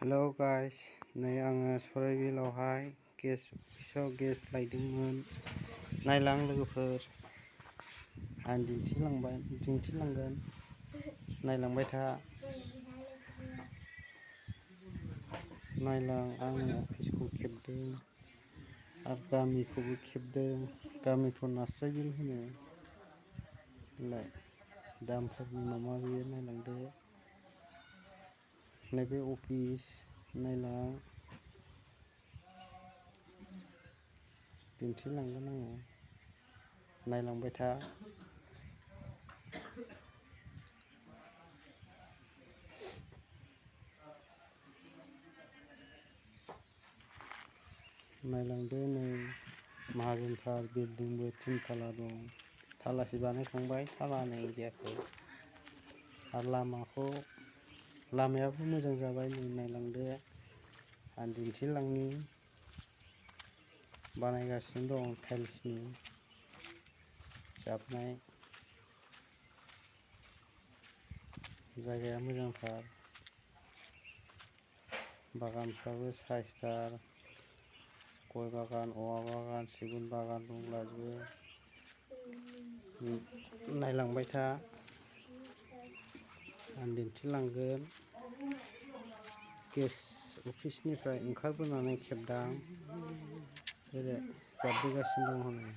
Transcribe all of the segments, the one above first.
Hello guys, नै आङो सराइबिलावहाय gas अफिसाव गेस लायदोंमोन। नायलां लोगोफोर, आं दिन्थिलांगोन, नायलांबाय था। नायलां, आं अफिसखौ खेबदों आरो गामिखौबो खेबदों। गामिखौ नास्राय बिल होनो। दामफोरनि माबा बेयो, नायलांदो। नैबे अफिस, नायलां, दिन्थिलांगोन आङो, नायलांबाय था। नायलांदो, नै माहाजोनथार बिल्डिंबो 3 थाला दं। थालासे बानायखांबाय, थालानै जायाखै। आरो लामायाबो मोजां जाबाय। नै नायलांदो, आं दिन्थिलांनि। बानायगासिनो दं टाइल्सनि जाबनाय। जायगाया मोजांथार, बागानफ्राबो साइसथार। गय बागान, औवा बागान, सिगुन बागान दंलाजोबो। नायलांबाय था, आं दिन्थिलांगोन। गेस अफिसनिफ्राय ओंखारबोनानै खेबदां, ओरै जाबबोगासिनो दं हनै।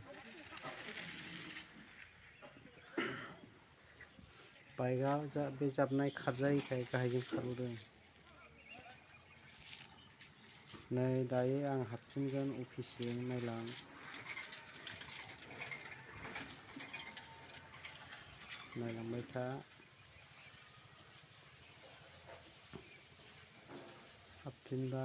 बाइकआ बे जाबनाय खारजायैखाय गाहायजों खारबोदों। नै दायो आं हाबफिनगोन अफिससिम। नायलांबाय था। हाबफिनबाय।